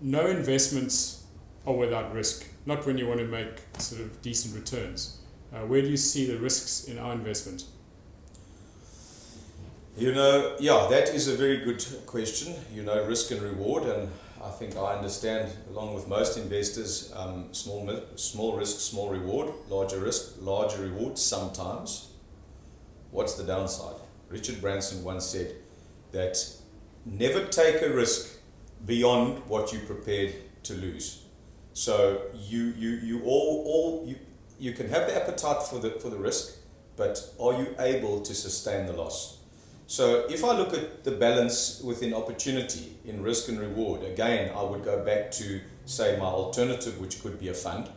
no investments are without risk, not when you want to make sort of decent returns. Where do you see the risks in our investment? That is a very good question. Risk and reward, and I think I understand, along with most investors, small risk, small reward, larger risk, larger reward sometimes. What's the downside? Richard Branson once said that never take a risk beyond what you're prepared to lose. So you can have the appetite for the risk, but are you able to sustain the loss? So if I look at the balance within opportunity in risk and reward, again, I would go back to, say, my alternative, which could be a fund.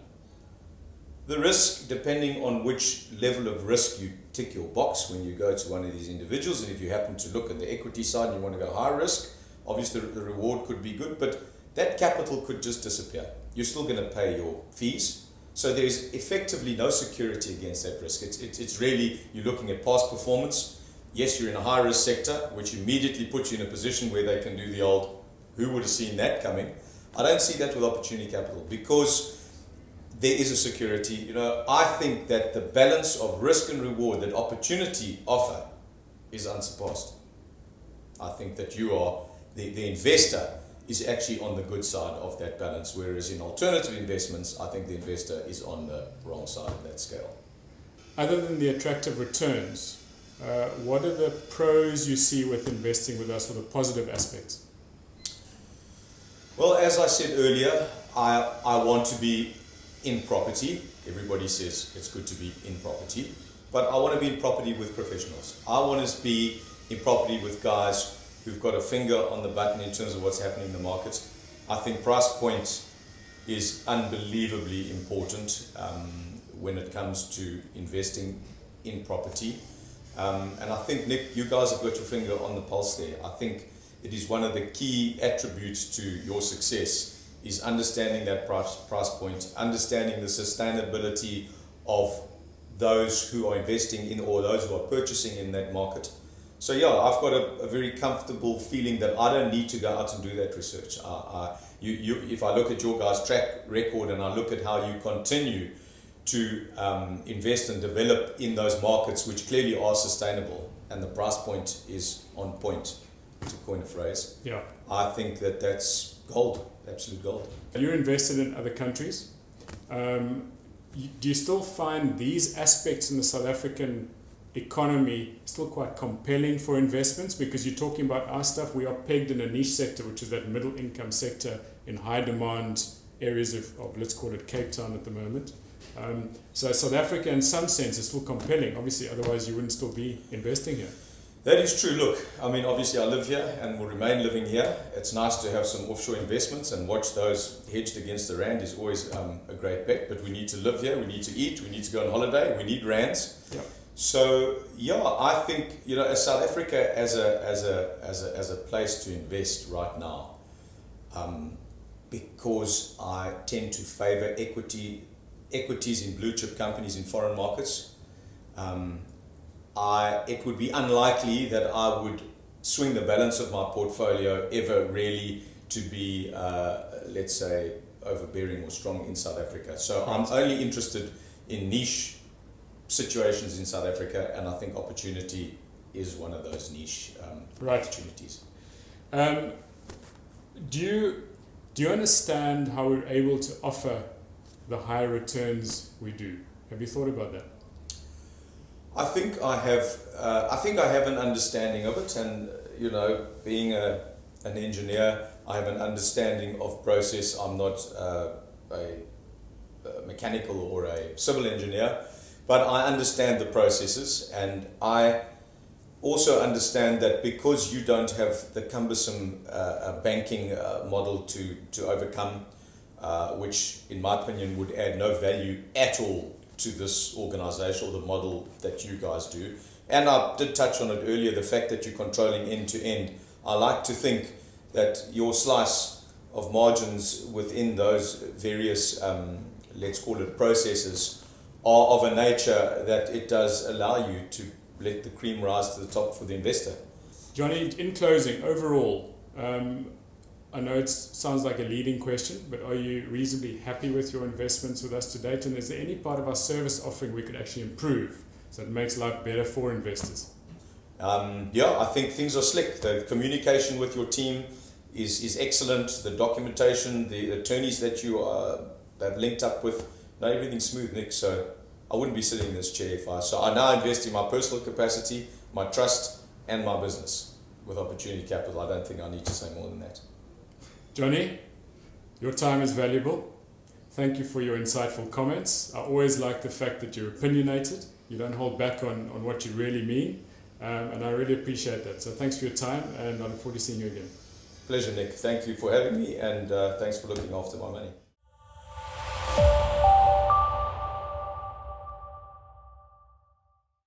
The risk, depending on which level of risk you tick your box when you go to one of these individuals, and if you happen to look at the equity side and you want to go high risk, obviously the reward could be good, but that capital could just disappear. You're still going to pay your fees. So there's effectively no security against that risk. It's really, you're looking at past performance. Yes, you're in a high risk sector, which immediately puts you in a position where they can do the old, who would have seen that coming? I don't see that with opportunity capital because there is a security. I think that the balance of risk and reward that opportunity offer is unsurpassed. I think that you are, the investor is actually on the good side of that balance, whereas in alternative investments, I think the investor is on the wrong side of that scale. Other than the attractive returns, what are the pros you see with investing with us, or the positive aspects? Well, as I said earlier, I want to be in property. Everybody says it's good to be in property, but I want to be in property with professionals. I want to be in property with guys who've got a finger on the button in terms of what's happening in the markets. I think price point is unbelievably important when it comes to investing in property. And I think, Nick, you guys have got your finger on the pulse there. I think it is one of the key attributes to your success is understanding that price point, understanding the sustainability of those who are investing in or those who are purchasing in that market. So yeah, I've got a very comfortable feeling that I don't need to go out and do that research. If I look at your guys' track record and I look at how you continue to invest and develop in those markets which clearly are sustainable and the price point is on point, to coin a phrase, yeah, I think that that's gold, absolute gold. You're invested in other countries. Do you still find these aspects in the South African economy still quite compelling for investments? Because you're talking about our stuff, we are pegged in a niche sector, which is that middle income sector in high demand areas of let's call it Cape Town at the moment. So South Africa in some sense is still compelling, obviously, otherwise you wouldn't still be investing here. That is true. Look, I mean, obviously I live here and will remain living here. It's nice to have some offshore investments and watch those hedged against the rand is always a great bet, but we need to live here, we need to eat, we need to go on holiday, we need rands. Yeah. So yeah, I think, as South Africa as a place to invest right now, because I tend to favor equities in blue chip companies in foreign markets, it would be unlikely that I would swing the balance of my portfolio ever really to be, let's say, overbearing or strong in South Africa. So I'm only interested in niche situations in South Africa, and I think opportunity is one of those niche opportunities. Do you understand how we're able to offer the higher returns we do? Have you thought about that? I think I have. I think I have an understanding of it, and being an engineer, I have an understanding of process. I'm not a mechanical or a civil engineer, but I understand the processes, and I also understand that because you don't have the cumbersome banking model to overcome, which in my opinion would add no value at all to this organization or the model that you guys do. And I did touch on it earlier, the fact that you're controlling end to end. I like to think that your slice of margins within those various, let's call it processes, are of a nature that it does allow you to let the cream rise to the top for the investor. Johnny, in closing, overall, I know it sounds like a leading question, but are you reasonably happy with your investments with us to date? And is there any part of our service offering we could actually improve so it makes life better for investors? Yeah, I think things are slick. The communication with your team is excellent. The documentation, the attorneys that you have linked up with, not everything's smooth, Nick. So I wouldn't be sitting in this chair if So I now invest in my personal capacity, my trust, and my business with Opportunity Capital. I don't think I need to say more than that. Johnny, your time is valuable. Thank you for your insightful comments. I always like the fact that you're opinionated. You don't hold back on what you really mean. And I really appreciate that. So thanks for your time, and I look forward to seeing you again. Pleasure, Nick. Thank you for having me, and thanks for looking after my money.